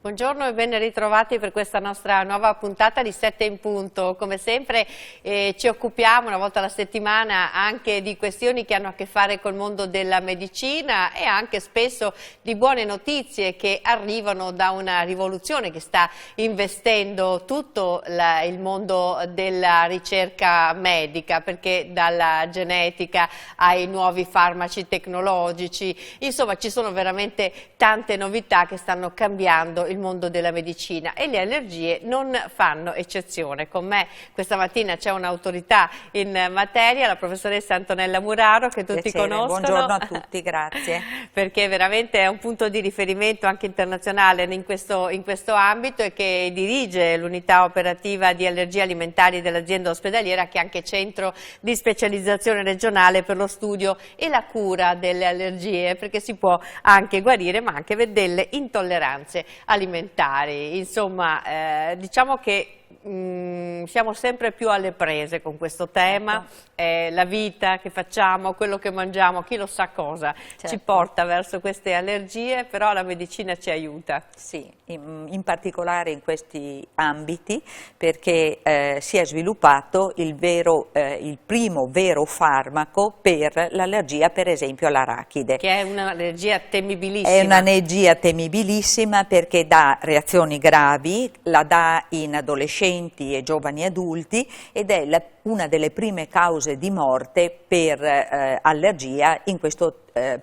Buongiorno e ben ritrovati per questa nostra nuova puntata di 7 in punto. Come sempre ci occupiamo una volta alla settimana anche di questioni che hanno a che fare col mondo della medicina e anche spesso di buone notizie che arrivano da una rivoluzione che sta investendo tutto il mondo della ricerca medica, perché dalla genetica ai nuovi farmaci tecnologici, insomma ci sono veramente tante novità che stanno cambiando il mondo della medicina e le allergie non fanno eccezione. Con me questa mattina c'è un'autorità in materia, la professoressa Antonella Muraro, che tutti conoscono. Buongiorno a tutti, grazie. Perché veramente è un punto di riferimento anche internazionale in questo ambito e che dirige l'unità operativa di allergie alimentari dell'azienda ospedaliera, che è anche centro di specializzazione regionale per lo studio e la cura delle allergie, perché si può anche guarire ma anche delle intolleranze alimentari. Insomma, diciamo che siamo sempre più alle prese con questo tema, la vita che facciamo, quello che mangiamo, chi lo sa cosa ci porta verso queste allergie, però la medicina ci aiuta. Sì, in particolare in questi ambiti, perché si è sviluppato il primo vero farmaco per l'allergia, per esempio all'arachide. Che è un'allergia temibilissima. È un'allergia temibilissima perché dà reazioni gravi, la dà in adolescenti e giovani adulti ed è una delle prime cause di morte per allergia in questa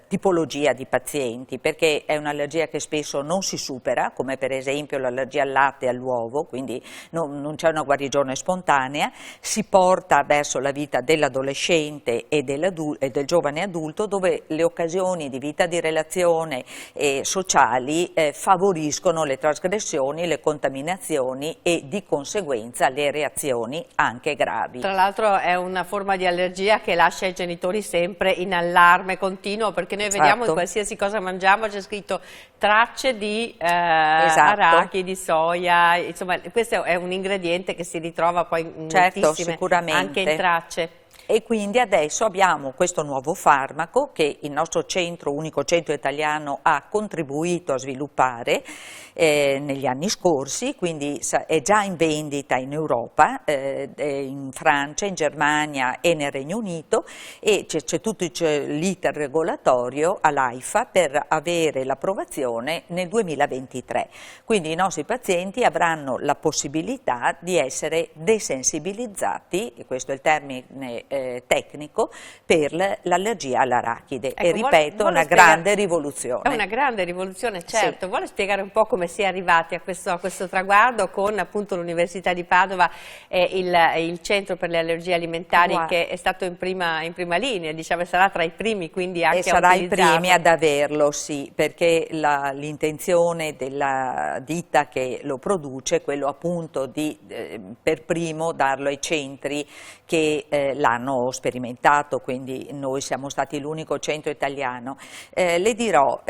tipologia di pazienti, perché è un'allergia che spesso non si supera, come per esempio l'allergia al latte e all'uovo, quindi non c'è una guarigione spontanea, si porta verso la vita dell'adolescente e del giovane adulto, dove le occasioni di vita di relazione e sociali favoriscono le trasgressioni, le contaminazioni e di conseguenza le reazioni anche gravi. Tra l'altro è una forma di allergia che lascia i genitori sempre in allarme continuo, perché noi vediamo che qualsiasi cosa mangiamo c'è scritto tracce di arachidi, soia, insomma questo è un ingrediente che si ritrova poi in moltissime, anche in tracce. E quindi adesso abbiamo questo nuovo farmaco che il nostro unico centro italiano ha contribuito a sviluppare negli anni scorsi, quindi è già in vendita in Europa, in Francia, in Germania e nel Regno Unito, e c'è tutto l'iter regolatorio all'AIFA per avere l'approvazione nel 2023. Quindi i nostri pazienti avranno la possibilità di essere desensibilizzati, e questo è il termine tecnico, per l'allergia all'arachide. Ecco, e ripeto, è una grande rivoluzione. È una grande rivoluzione, certo. Sì. Vuole spiegare un po' come si è arrivati a questo traguardo con appunto l'Università di Padova e il Centro per le allergie alimentari, che è stato in prima linea, diciamo, sarà tra i primi, quindi anche sarà i primi ad averlo, sì, perché l'intenzione della ditta che lo produce è quello appunto di per primo darlo ai centri che l'hanno sperimentato, quindi noi siamo stati l'unico centro italiano. Le dirò,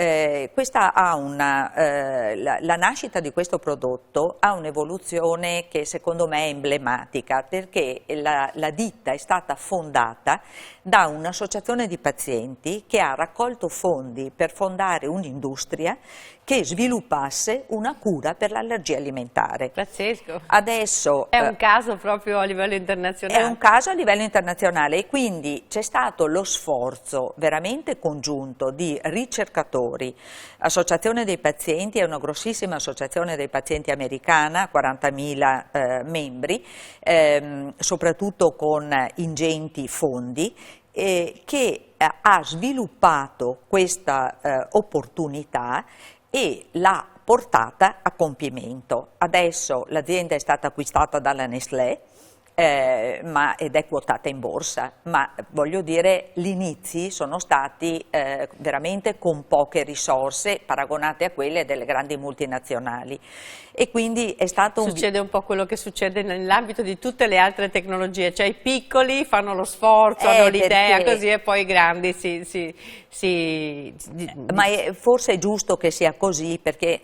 la nascita di questo prodotto ha un'evoluzione che secondo me è emblematica, perché la ditta è stata fondata da un'associazione di pazienti che ha raccolto fondi per fondare un'industria che sviluppasse una cura per l'allergia alimentare. Pazzesco. Adesso è un caso proprio a livello internazionale. È un caso a livello internazionale, e quindi c'è stato lo sforzo veramente congiunto di ricercatori. Associazione dei pazienti è una grossissima associazione dei pazienti americana, 40.000 membri, soprattutto con ingenti fondi, che ha sviluppato questa opportunità e l'ha portata a compimento. Adesso l'azienda è stata acquistata dalla Nestlé ed è quotata in borsa, ma voglio dire, gli inizi sono stati veramente con poche risorse paragonate a quelle delle grandi multinazionali, e quindi è stato Succede un po' quello che succede nell'ambito di tutte le altre tecnologie, cioè i piccoli fanno lo sforzo, hanno l'idea così, e poi i grandi Ma forse è giusto che sia così, perché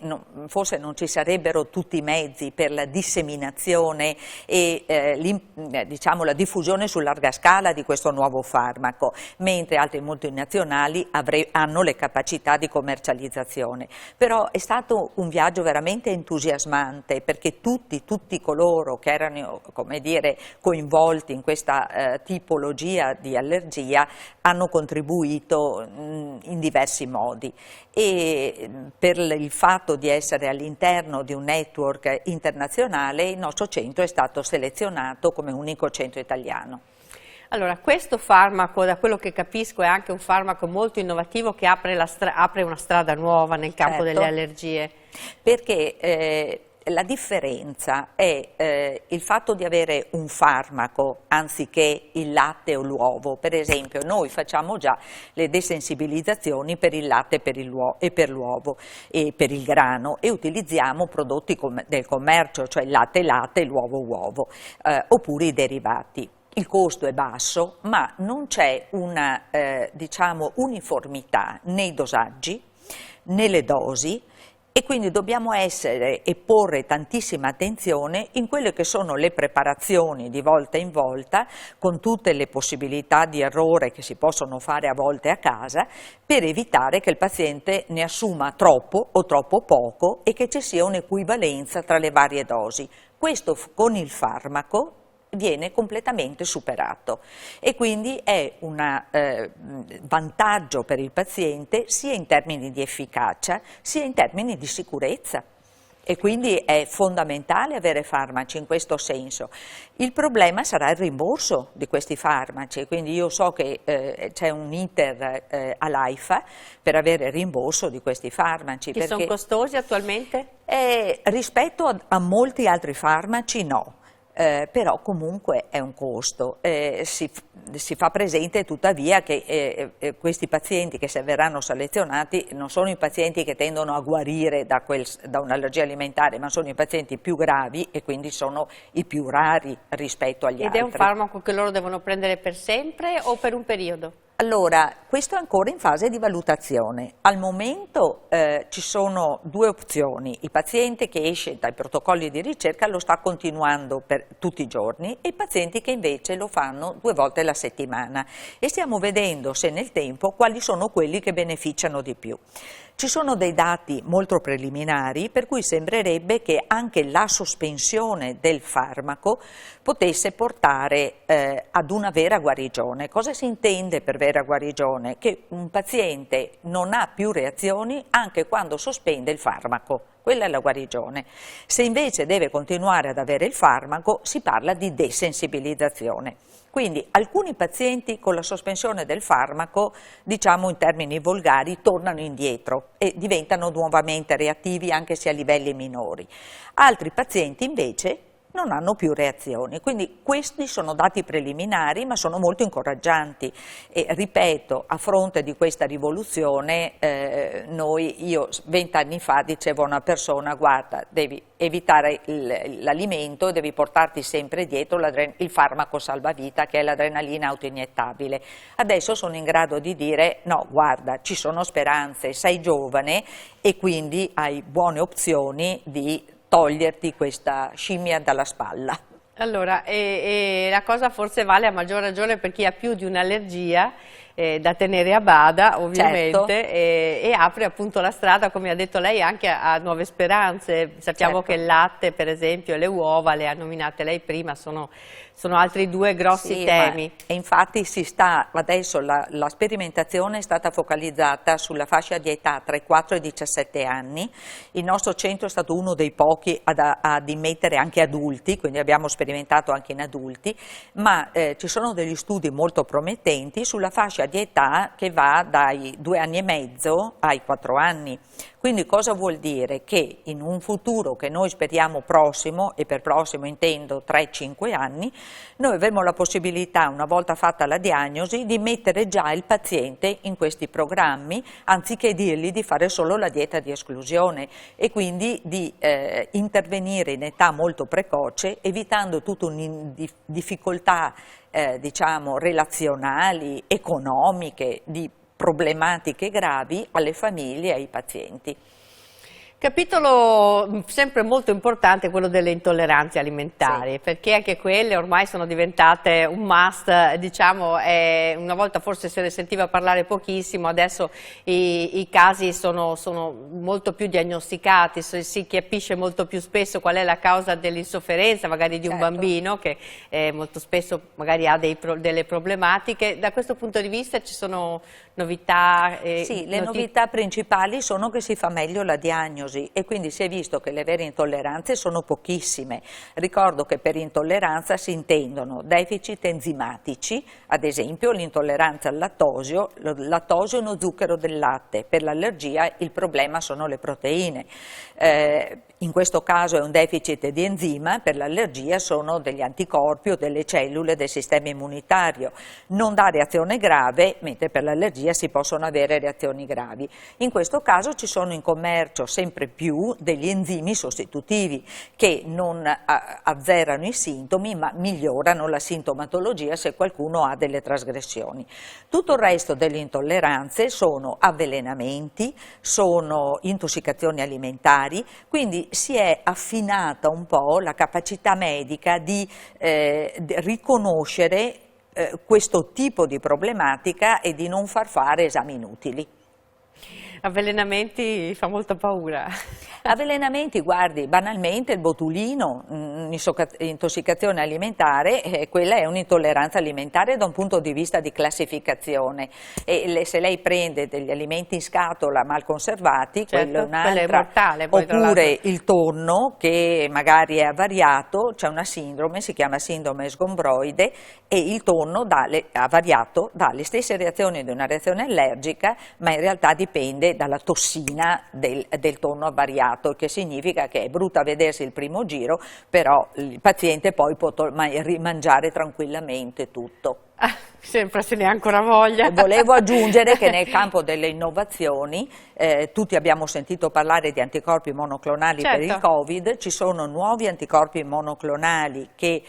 forse non ci sarebbero tutti i mezzi per la disseminazione e l'impatto diciamo, la diffusione su larga scala di questo nuovo farmaco, mentre altre multinazionali hanno le capacità di commercializzazione. Però è stato un viaggio veramente entusiasmante, perché tutti coloro che erano, come dire, coinvolti in questa tipologia di allergia hanno contribuito in diversi modi, e per il fatto di essere all'interno di un network internazionale il nostro centro è stato selezionato come unico centro italiano. Allora, questo farmaco, da quello che capisco, è anche un farmaco molto innovativo che apre una strada nuova nel campo delle allergie. Perché la differenza è il fatto di avere un farmaco anziché il latte o l'uovo. Per esempio, noi facciamo già le desensibilizzazioni per il latte e per l'uovo e per il grano, e utilizziamo prodotti del commercio, cioè il latte, l'uovo, oppure i derivati. Il costo è basso, ma non c'è una diciamo, uniformità nei dosaggi, nelle dosi, e quindi dobbiamo essere e porre tantissima attenzione in quelle che sono le preparazioni di volta in volta, con tutte le possibilità di errore che si possono fare a volte a casa, per evitare che il paziente ne assuma troppo o troppo poco e che ci sia un'equivalenza tra le varie dosi. Questo con il farmaco viene completamente superato, e quindi è un vantaggio per il paziente sia in termini di efficacia sia in termini di sicurezza, e quindi è fondamentale avere farmaci in questo senso. Il problema sarà il rimborso di questi farmaci, quindi io so che c'è un iter all'AIFA per avere rimborso di questi farmaci. Che sono costosi attualmente? Rispetto a molti altri farmaci no. Però comunque è un costo. Si fa presente tuttavia che questi pazienti che verranno selezionati non sono i pazienti che tendono a guarire da un'allergia alimentare, ma sono i pazienti più gravi, e quindi sono i più rari rispetto agli altri. Ed è un farmaco che loro devono prendere per sempre o per un periodo? Allora, questo è ancora in fase di valutazione. Al momento ci sono due opzioni: il paziente che esce dai protocolli di ricerca lo sta continuando per tutti i giorni, e i pazienti che invece lo fanno 2 volte alla settimana, e stiamo vedendo se nel tempo quali sono quelli che beneficiano di più. Ci sono dei dati molto preliminari per cui sembrerebbe che anche la sospensione del farmaco potesse portare ad una vera guarigione. Cosa si intende per vera guarigione? Che un paziente non ha più reazioni anche quando sospende il farmaco. Quella è la guarigione. Se invece deve continuare ad avere il farmaco, si parla di desensibilizzazione. Quindi alcuni pazienti con la sospensione del farmaco, diciamo in termini volgari, tornano indietro e diventano nuovamente reattivi anche se a livelli minori. Altri pazienti invece non hanno più reazioni, quindi questi sono dati preliminari ma sono molto incoraggianti, e ripeto, a fronte di questa rivoluzione io 20 anni fa dicevo a una persona: guarda, devi evitare l'alimento, devi portarti sempre dietro il farmaco salvavita, che è l'adrenalina autoiniettabile. Adesso sono in grado di dire: no, guarda, ci sono speranze, sei giovane e quindi hai buone opzioni di toglierti questa scimmia dalla spalla. Allora, la cosa forse vale a maggior ragione per chi ha più di un'allergia da tenere a bada, ovviamente, certo. e apre appunto la strada, come ha detto lei, anche a nuove speranze. Sappiamo che il latte, per esempio, e le uova, le ha nominate lei prima, sono altri 2 grossi temi. E infatti adesso la sperimentazione è stata focalizzata sulla fascia di età tra i 4 e i 17 anni. Il nostro centro è stato uno dei pochi ad immettere anche adulti, quindi abbiamo sperimentato anche in adulti, ma ci sono degli studi molto promettenti sulla fascia di età che va dai 2 anni e mezzo ai 4 anni. Quindi cosa vuol dire? Che in un futuro che noi speriamo prossimo, e per prossimo intendo 3-5 anni, noi avremo la possibilità, una volta fatta la diagnosi, di mettere già il paziente in questi programmi, anziché dirgli di fare solo la dieta di esclusione, e quindi di intervenire in età molto precoce, evitando tutte difficoltà diciamo relazionali, economiche, di problematiche gravi alle famiglie e ai pazienti. Capitolo sempre molto importante quello delle intolleranze alimentari, sì, perché anche quelle ormai sono diventate un must, diciamo, una volta forse se ne sentiva parlare pochissimo, adesso i casi sono molto più diagnosticati, si capisce molto più spesso qual è la causa dell'insofferenza magari di un bambino che molto spesso magari ha delle problematiche. Da questo punto di vista ci sono novità? Sì, le novità principali sono che si fa meglio la diagnosi e quindi si è visto che le vere intolleranze sono pochissime. Ricordo che per intolleranza si intendono deficit enzimatici, ad esempio l'intolleranza al lattosio. Il lattosio è uno zucchero del latte, per l'allergia il problema sono le proteine. In questo caso è un deficit di enzima, per l'allergia sono degli anticorpi o delle cellule del sistema immunitario. Non dà reazione grave, mentre per l'allergia si possono avere reazioni gravi. In questo caso ci sono in commercio sempre più degli enzimi sostitutivi che non azzerano i sintomi ma migliorano la sintomatologia se qualcuno ha delle trasgressioni. Tutto il resto delle intolleranze sono avvelenamenti, sono intossicazioni alimentari, quindi si è affinata un po' la capacità medica di riconoscere questo tipo di problematica e di non far fare esami inutili. Avvelenamenti fa molta paura. Avvelenamenti, guardi, banalmente il botulino, intossicazione alimentare, quella è un'intolleranza alimentare da un punto di vista di classificazione e se lei prende degli alimenti in scatola mal conservati, certo, quello è un'altra, è mortale, poi, oppure il tonno che magari è avariato, c'è una sindrome, si chiama sindrome sgombroide e il tonno avariato dà le stesse reazioni di una reazione allergica ma in realtà dipende dalla tossina del tonno avariato, che significa che è brutto a vedersi il primo giro, però il paziente poi può mangiare tranquillamente tutto. Sempre se ne ha ancora voglia. Volevo aggiungere che nel campo delle innovazioni, tutti abbiamo sentito parlare di anticorpi monoclonali, certo, per il Covid, ci sono nuovi anticorpi monoclonali che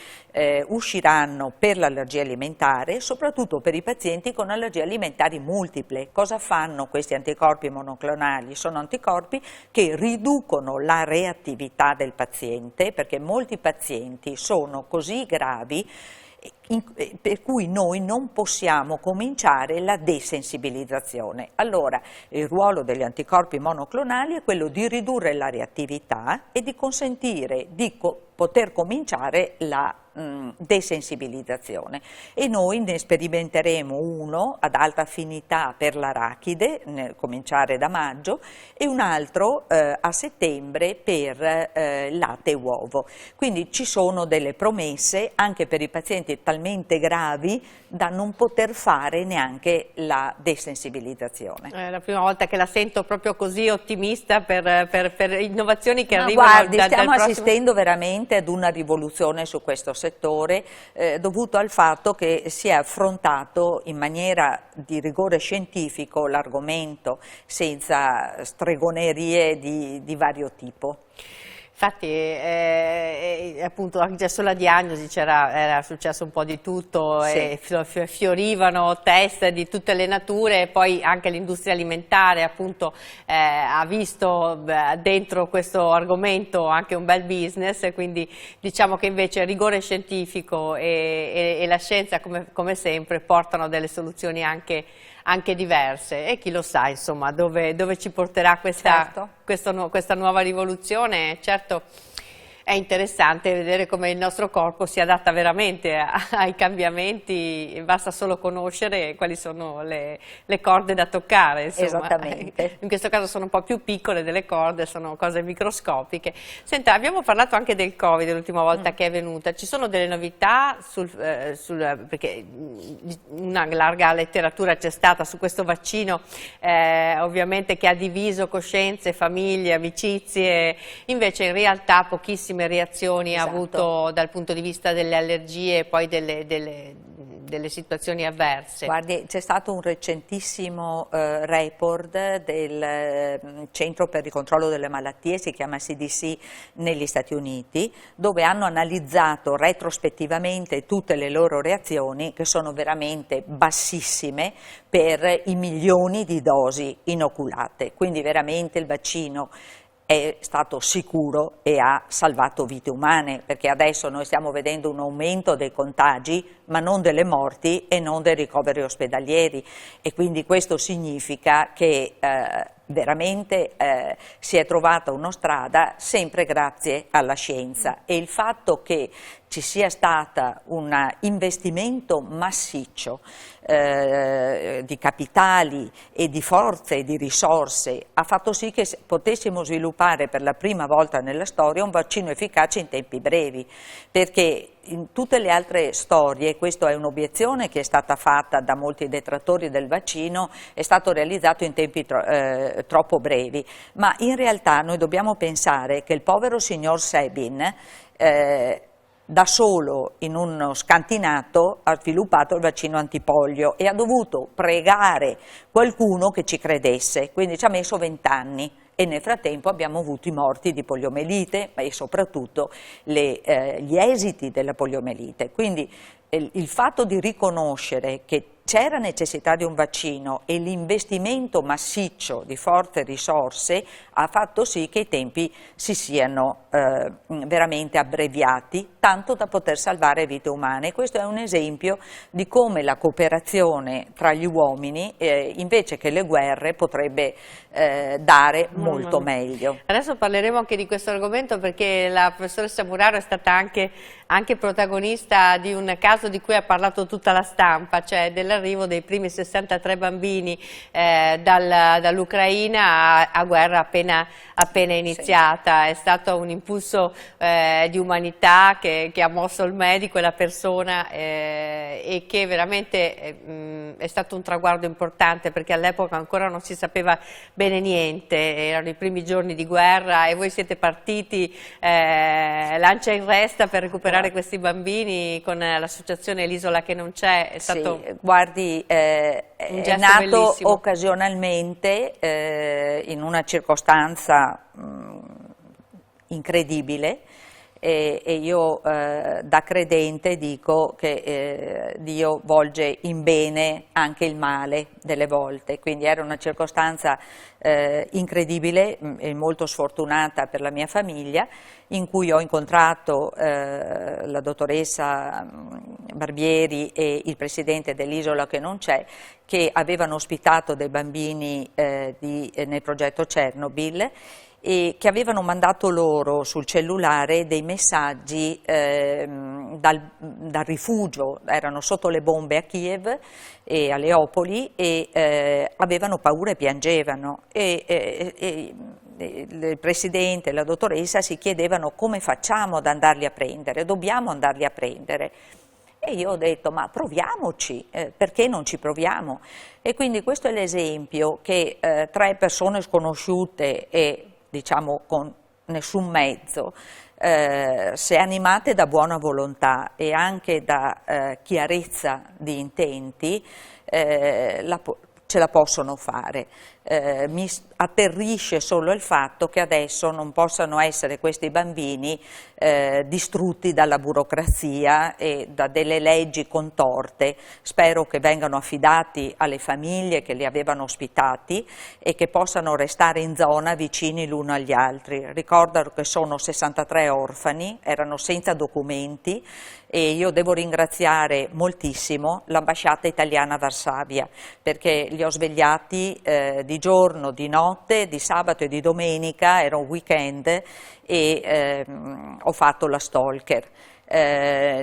usciranno per l'allergia alimentare, soprattutto per i pazienti con allergie alimentari multiple. Cosa fanno questi anticorpi monoclonali? Sono anticorpi che riducono la reattività del paziente, perché molti pazienti sono così gravi per cui noi non possiamo cominciare la desensibilizzazione. Allora, il ruolo degli anticorpi monoclonali è quello di ridurre la reattività e di consentire di poter cominciare la desensibilizzazione e noi ne sperimenteremo uno ad alta affinità per l'arachide, cominciare da maggio, e un altro a settembre per latte e uovo. Quindi ci sono delle promesse anche per i pazienti talmente gravi da non poter fare neanche la desensibilizzazione. È la prima volta che la sento proprio così ottimista per innovazioni che arrivano guardi, stiamo dal prossimo... assistendo veramente ad una rivoluzione su questo settore dovuto al fatto che si è affrontato in maniera di rigore scientifico l'argomento senza stregonerie di vario tipo. Infatti, appunto, anche sulla diagnosi era successo un po' di tutto, sì, e fiorivano test di tutte le nature e poi anche l'industria alimentare appunto ha visto dentro questo argomento anche un bel business, e quindi diciamo che invece il rigore scientifico e la scienza come sempre portano delle soluzioni anche diverse, e chi lo sa insomma dove ci porterà certo, questa nuova rivoluzione. Certo, è interessante vedere come il nostro corpo si adatta veramente ai cambiamenti, basta solo conoscere quali sono le corde da toccare, insomma. Esattamente. In questo caso sono un po' più piccole delle corde, sono cose microscopiche. Senta, abbiamo parlato anche del Covid l'ultima volta che è venuta, ci sono delle novità perché una larga letteratura c'è stata su questo vaccino, ovviamente, che ha diviso coscienze, famiglie, amicizie, invece in realtà pochissime reazioni ha avuto dal punto di vista delle allergie e poi delle situazioni avverse. Guardi, c'è stato un recentissimo report del Centro per il controllo delle malattie, si chiama CDC, negli Stati Uniti, dove hanno analizzato retrospettivamente tutte le loro reazioni, che sono veramente bassissime per i milioni di dosi inoculate, quindi veramente il vaccino è stato sicuro e ha salvato vite umane, perché adesso noi stiamo vedendo un aumento dei contagi, ma non delle morti e non dei ricoveri ospedalieri, e quindi questo significa che veramente si è trovata una strada sempre grazie alla scienza, e il fatto che ci sia stato un investimento massiccio di capitali e di forze e di risorse ha fatto sì che potessimo sviluppare per la prima volta nella storia un vaccino efficace in tempi brevi, perché in tutte le altre storie, questa è un'obiezione che è stata fatta da molti detrattori del vaccino, è stato realizzato in tempi troppo brevi, ma in realtà noi dobbiamo pensare che il povero signor Sabin da solo in uno scantinato ha sviluppato il vaccino antipolio e ha dovuto pregare qualcuno che ci credesse, quindi ci ha messo 20 anni. E nel frattempo abbiamo avuto i morti di poliomelite e soprattutto gli esiti della poliomelite. Quindi il fatto di riconoscere che c'era necessità di un vaccino e l'investimento massiccio di forze e risorse ha fatto sì che i tempi si siano veramente abbreviati, tanto da poter salvare vite umane. Questo è un esempio di come la cooperazione tra gli uomini, invece che le guerre, potrebbe dare molto meglio. Adesso parleremo anche di questo argomento, perché la professoressa Muraro è stata anche protagonista di un caso di cui ha parlato tutta la stampa, cioè dell'arrivo dei primi 63 bambini dall'Ucraina a guerra appena iniziata. Sì. È stato un impulso di umanità che ha mosso il medico e la persona, e che veramente è stato un traguardo importante, perché all'epoca ancora non si sapeva bene niente, erano i primi giorni di guerra e voi siete partiti lancia in resta per recuperare questi bambini con l'associazione L'Isola che non c'è. È stato guardi, è nato bellissimo. Occasionalmente in una circostanza incredibile, e io da credente dico che Dio volge in bene anche il male delle volte, quindi era una circostanza incredibile e molto sfortunata per la mia famiglia, in cui ho incontrato la dottoressa Barbieri e il presidente dell'Isola che non c'è, che avevano ospitato dei bambini nel progetto Chernobyl, e che avevano mandato loro sul cellulare dei messaggi dal rifugio. Erano sotto le bombe a Kiev e a Leopoli, e avevano paura e piangevano, e il presidente e la dottoressa si chiedevano: come facciamo ad andarli a prendere? Dobbiamo andarli a prendere. E io ho detto: ma proviamoci, perché non ci proviamo? E quindi questo è l'esempio che 3 persone sconosciute e diciamo con nessun mezzo, se animate da buona volontà e anche da chiarezza di intenti, ce la possono fare. Mi atterrisce solo il fatto che adesso non possano essere questi bambini distrutti dalla burocrazia e da delle leggi contorte. Spero che vengano affidati alle famiglie che li avevano ospitati e che possano restare in zona vicini l'uno agli altri. Ricordo che sono 63 orfani, erano senza documenti, e io devo ringraziare moltissimo l'ambasciata italiana a Varsavia, perché li ho svegliati di giorno, di notte, di sabato e di domenica, era un weekend, e ho fatto la stalker.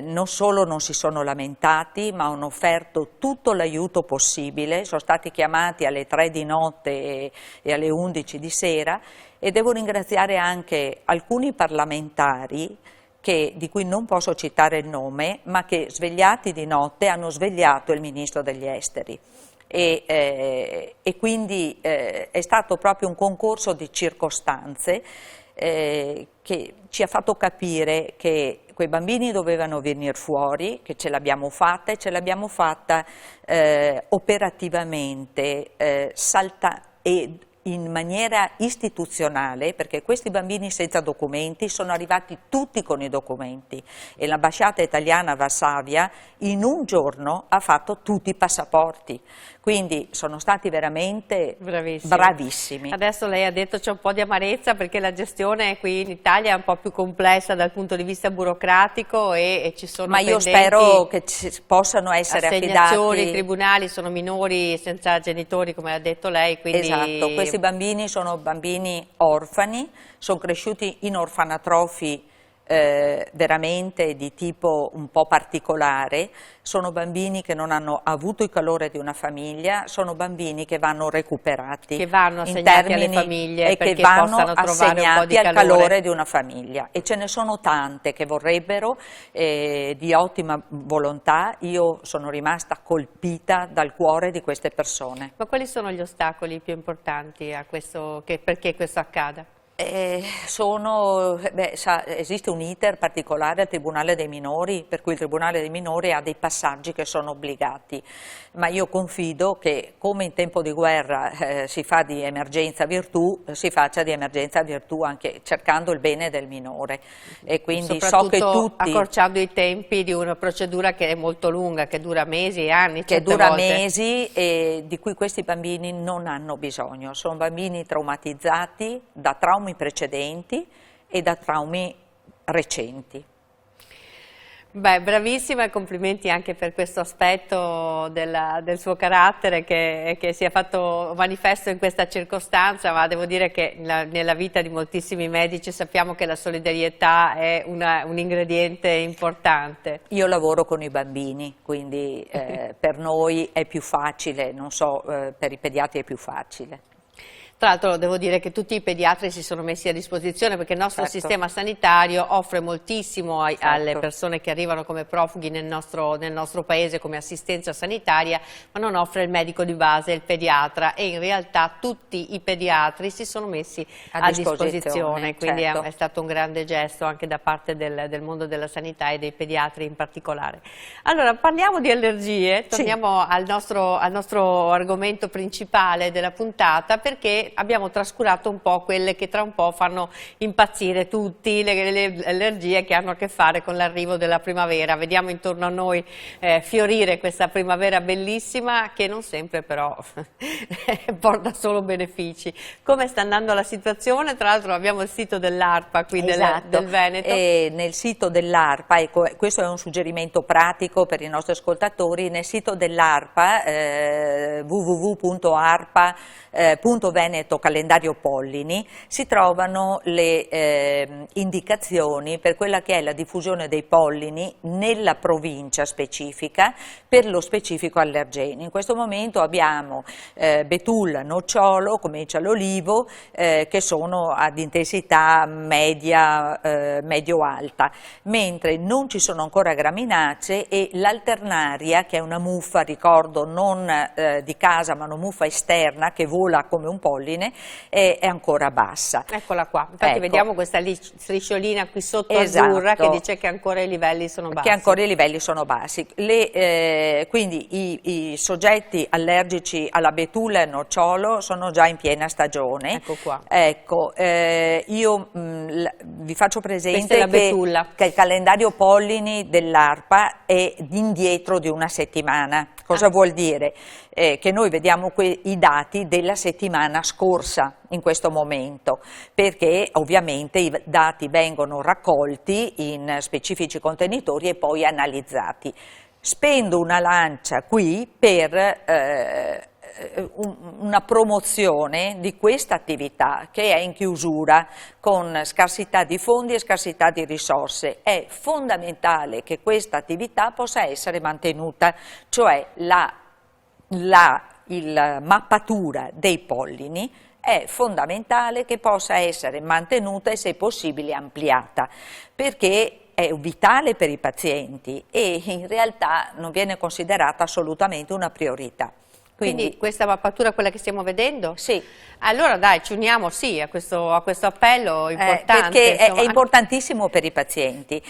Non solo non si sono lamentati, ma hanno offerto tutto l'aiuto possibile, sono stati chiamati alle 3 di notte e alle 11 di sera, e devo ringraziare anche alcuni parlamentari di cui non posso citare il nome, ma che svegliati di notte hanno svegliato il ministro degli esteri. E quindi è stato proprio un concorso di circostanze che ci ha fatto capire che quei bambini dovevano venire fuori, che ce l'abbiamo fatta, e ce l'abbiamo fatta operativamente, in maniera istituzionale, perché questi bambini senza documenti sono arrivati tutti con i documenti e l'ambasciata italiana a Varsavia in un giorno ha fatto tutti i passaporti, quindi sono stati veramente bravissimi. Adesso lei ha detto c'è un po' di amarezza perché la gestione qui in Italia è un po' più complessa dal punto di vista burocratico e ci sono ma io spero che possano essere assegnazioni, affidati. I tribunali sono minori senza genitori come ha detto lei, quindi... Esatto, questi bambini sono bambini orfani, sono cresciuti in orfanatrofi veramente di tipo un po' particolare, sono bambini che non hanno avuto il calore di una famiglia, sono bambini che vanno recuperati, che vanno assegnati alle famiglie e perché che vanno possano trovare un po' di al calore di una famiglia, e ce ne sono tante che vorrebbero, di ottima volontà. Io sono rimasta colpita dal cuore di queste persone. Ma quali sono gli ostacoli più importanti a questo, perché questo accada? Esiste un iter particolare al Tribunale dei minori, per cui il Tribunale dei minori ha dei passaggi che sono obbligati, ma io confido che come in tempo di guerra si fa di emergenza virtù, si faccia di emergenza virtù anche cercando il bene del minore, e quindi so che tutti, accorciando i tempi di una procedura che è molto lunga, che dura mesi e anni, che dura mesi, e di cui questi bambini non hanno bisogno. Sono bambini traumatizzati da traumi precedenti e da traumi recenti. Beh, bravissima e complimenti anche per questo aspetto del suo carattere che si è fatto manifesto in questa circostanza, ma devo dire che nella vita di moltissimi medici sappiamo che la solidarietà è un ingrediente importante. Io lavoro con i bambini, quindi per noi è più facile, non so, per i pediatri è più facile. Tra l'altro devo dire che tutti i pediatri si sono messi a disposizione perché il nostro sistema sanitario offre moltissimo alle persone che arrivano come profughi nel nostro paese come assistenza sanitaria, ma non offre il medico di base, il pediatra, e in realtà tutti i pediatri si sono messi a disposizione, quindi è stato un grande gesto anche da parte del mondo della sanità e dei pediatri in particolare. Allora parliamo di allergie, torniamo al nostro argomento principale della puntata, perché abbiamo trascurato un po' quelle che tra un po' fanno impazzire tutti, le allergie che hanno a che fare con l'arrivo della primavera. Vediamo intorno a noi fiorire questa primavera bellissima che non sempre però porta solo benefici. Come sta andando la situazione? Tra l'altro abbiamo il sito dell'ARPA qui del Veneto. E nel sito dell'ARPA, ecco, questo è un suggerimento pratico per i nostri ascoltatori, nel sito dell'ARPA www.arpa.veneto calendario pollini si trovano le indicazioni per quella che è la diffusione dei pollini nella provincia specifica per lo specifico allergeno. In questo momento abbiamo betulla, nocciolo, come l'olivo, che sono ad intensità media, medio-alta, mentre non ci sono ancora graminacee, e l'alternaria, che è una muffa, ricordo, non di casa ma una muffa esterna che vola come un polline, è ancora bassa. Eccola qua, infatti vediamo questa strisciolina qui sotto azzurra che dice che ancora i livelli sono bassi. Che ancora i livelli sono bassi. Quindi i soggetti allergici alla betulla e al nocciolo sono già in piena stagione. Ecco qua. Ecco, io vi faccio presente che il calendario pollini dell'ARPA è indietro di una settimana. Cosa vuol dire? Che noi vediamo i dati della settimana scorsa in questo momento, perché ovviamente i dati vengono raccolti in specifici contenitori e poi analizzati. Spendo una lancia qui per una promozione di questa attività che è in chiusura con scarsità di fondi e scarsità di risorse. È fondamentale che questa attività possa essere mantenuta, cioè la mappatura dei pollini è fondamentale che possa essere mantenuta e se possibile ampliata, perché è vitale per i pazienti e in realtà non viene considerata assolutamente una priorità. Quindi questa mappatura è quella che stiamo vedendo? Sì. Allora dai, ci uniamo sì a questo appello importante. Perché è importantissimo per i pazienti,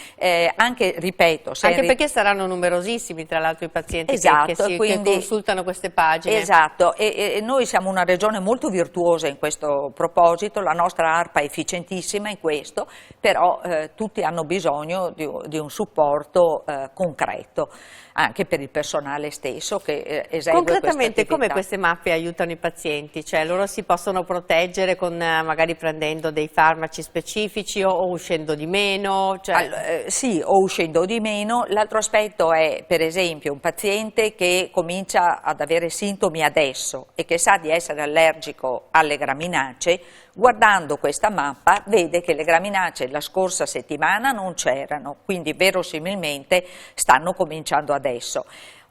anche, ripeto... Anche perché saranno numerosissimi tra l'altro i pazienti esatto, che consultano queste pagine. Esatto, e noi siamo una regione molto virtuosa in questo proposito, la nostra ARPA è efficientissima in questo, però tutti hanno bisogno di un supporto concreto, anche per il personale stesso che esegue concretamente come queste mappe aiutano i pazienti? Cioè loro si possono proteggere con magari prendendo dei farmaci specifici o uscendo di meno? Cioè... sì, o uscendo di meno. L'altro aspetto è, per esempio, un paziente che comincia ad avere sintomi adesso e che sa di essere allergico alle graminacee, guardando questa mappa vede che le graminacee la scorsa settimana non c'erano, quindi verosimilmente stanno cominciando adesso.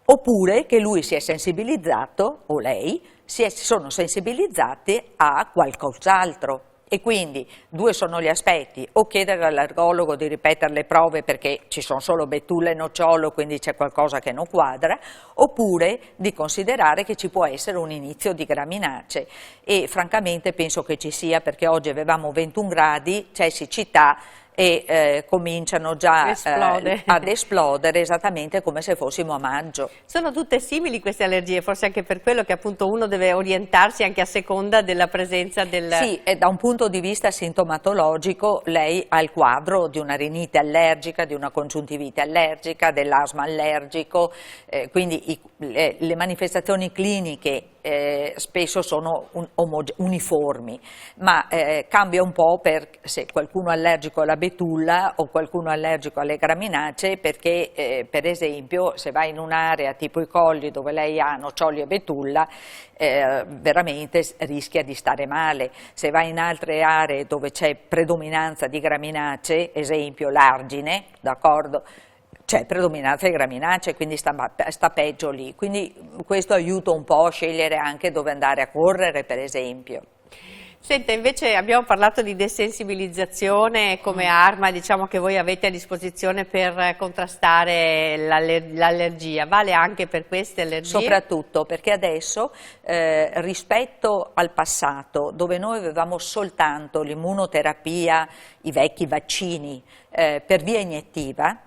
Oppure che lui si è sensibilizzato, o lei, sono sensibilizzati a qualcos'altro. E quindi due sono gli aspetti: o chiedere all'allergologo di ripetere le prove perché ci sono solo betulle e nocciolo, quindi c'è qualcosa che non quadra, oppure di considerare che ci può essere un inizio di graminacee, e francamente penso che ci sia, perché oggi avevamo 21 gradi, c'è siccità e cominciano già ad esplodere esattamente come se fossimo a maggio. Sono tutte simili queste allergie, forse anche per quello che appunto uno deve orientarsi anche a seconda della presenza del... Sì, e da un punto di vista sintomatologico lei ha il quadro di una rinite allergica, di una congiuntivite allergica, dell'asma allergico, quindi le manifestazioni cliniche spesso sono uniformi, ma cambia un po' se qualcuno è allergico alla betulla o qualcuno è allergico alle graminacee, perché per esempio se vai in un'area tipo i colli dove lei ha noccioli e betulla veramente rischia di stare male. Se vai in altre aree dove c'è predominanza di graminacee, esempio l'argine, d'accordo? C'è predominanza di graminacee, quindi sta peggio lì, quindi questo aiuta un po' a scegliere anche dove andare a correre, per esempio. Senta, invece abbiamo parlato di desensibilizzazione come arma, diciamo, che voi avete a disposizione per contrastare l'allergia, vale anche per queste allergie? Soprattutto perché adesso rispetto al passato, dove noi avevamo soltanto l'immunoterapia, i vecchi vaccini per via iniettiva,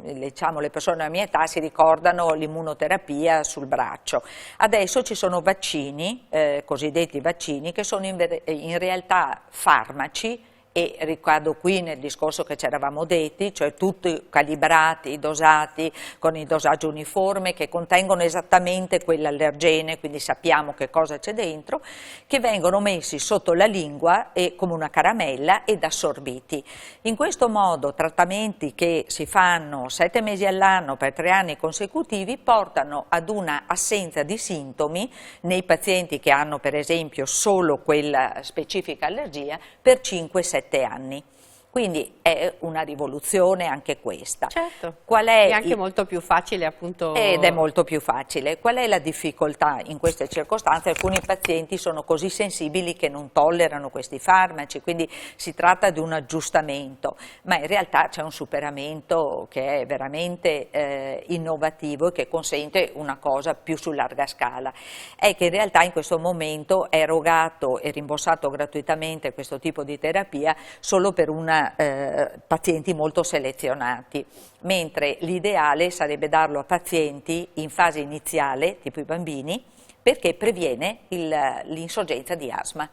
diciamo, le persone della mia età si ricordano l'immunoterapia sul braccio. Adesso ci sono vaccini, cosiddetti vaccini, che sono in realtà farmaci, e ricado qui nel discorso che ci eravamo detti, cioè tutti calibrati, dosati con il dosaggio uniforme, che contengono esattamente quell'allergene, quindi sappiamo che cosa c'è dentro, che vengono messi sotto la lingua e come una caramella ed assorbiti. In questo modo trattamenti che si fanno 7 mesi all'anno per 3 anni consecutivi portano ad una assenza di sintomi nei pazienti che hanno per esempio solo quella specifica allergia per 5-7 anni. Quindi è una rivoluzione anche questa. Certo, Qual è anche molto più facile appunto. Ed è molto più facile. Qual è la difficoltà in queste circostanze? Alcuni pazienti sono così sensibili che non tollerano questi farmaci, quindi si tratta di un aggiustamento, ma in realtà c'è un superamento che è veramente innovativo e che consente una cosa più su larga scala. È che in realtà in questo momento è erogato e rimborsato gratuitamente questo tipo di terapia solo per pazienti molto selezionati, mentre l'ideale sarebbe darlo a pazienti in fase iniziale, tipo i bambini, perché previene l'insorgenza di asma,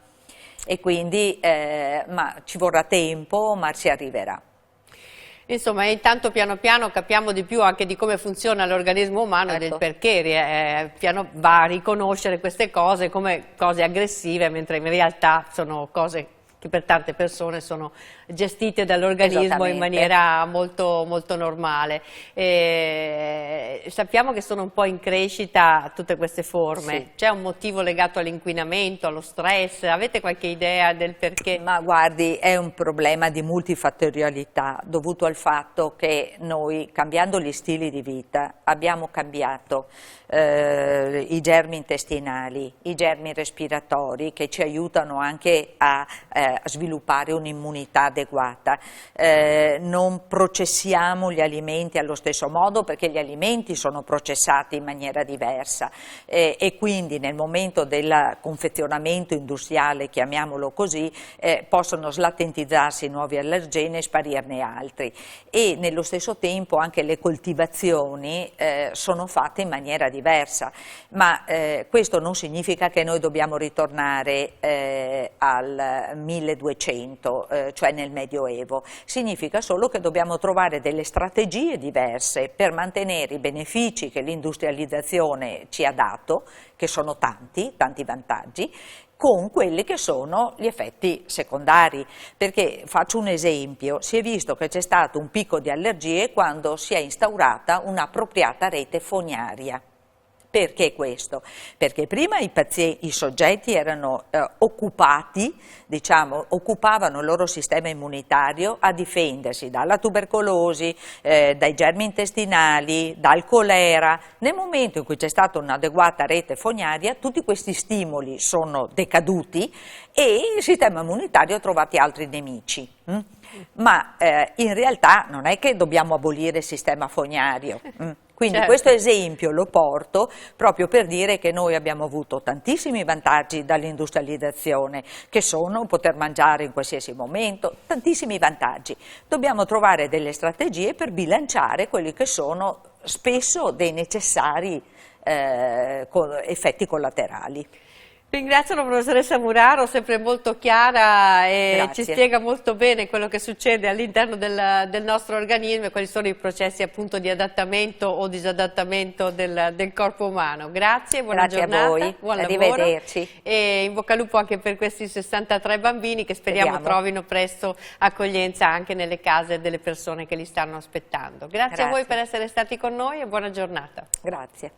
e quindi ma ci vorrà tempo, ma ci arriverà. Insomma, intanto piano piano capiamo di più anche di come funziona l'organismo umano, Certo. e del perché va a riconoscere queste cose come cose aggressive, mentre in realtà sono cose che per tante persone sono gestite dall'organismo in maniera molto, molto normale. Sappiamo che sono un po' in crescita tutte queste forme. Sì. C'è un motivo legato all'inquinamento, allo stress? Avete qualche idea del perché? Ma guardi, è un problema di multifattorialità dovuto al fatto che noi, cambiando gli stili di vita, abbiamo cambiato i germi intestinali, i germi respiratori che ci aiutano anche a sviluppare un'immunità adeguata. Non processiamo gli alimenti allo stesso modo perché gli alimenti sono processati in maniera diversa e quindi nel momento del confezionamento industriale, chiamiamolo così, possono slatentizzarsi nuovi allergeni e sparirne altri, e nello stesso tempo anche le coltivazioni sono fatte in maniera diversa, ma questo non significa che noi dobbiamo ritornare al 1200, cioè nel Medioevo, significa solo che dobbiamo trovare delle strategie diverse per mantenere i benefici che l'industrializzazione ci ha dato, che sono tanti vantaggi, con quelli che sono gli effetti secondari, perché faccio un esempio: si è visto che c'è stato un picco di allergie quando si è instaurata un'appropriata rete fognaria. Perché questo? Perché prima i soggetti erano occupati, diciamo, occupavano il loro sistema immunitario a difendersi dalla tubercolosi, dai germi intestinali, dal colera. Nel momento in cui c'è stata un'adeguata rete fognaria, tutti questi stimoli sono decaduti e il sistema immunitario ha trovato altri nemici. Ma in realtà non è che dobbiamo abolire il sistema fognario. Quindi certo, questo esempio lo porto proprio per dire che noi abbiamo avuto tantissimi vantaggi dall'industrializzazione, che sono poter mangiare in qualsiasi momento, tantissimi vantaggi. Dobbiamo trovare delle strategie per bilanciare quelli che sono spesso dei necessari effetti collaterali. Ringrazio la professoressa Muraro, sempre molto chiara e Grazie. ci spiega molto bene quello che succede all'interno del nostro organismo e quali sono i processi appunto di adattamento o disadattamento del corpo umano. Grazie, buona giornata, a voi, buon arrivederci. lavoro e in bocca al lupo anche per questi 63 bambini che speriamo trovino presto accoglienza anche nelle case delle persone che li stanno aspettando. Grazie a voi per essere stati con noi e buona giornata. Grazie.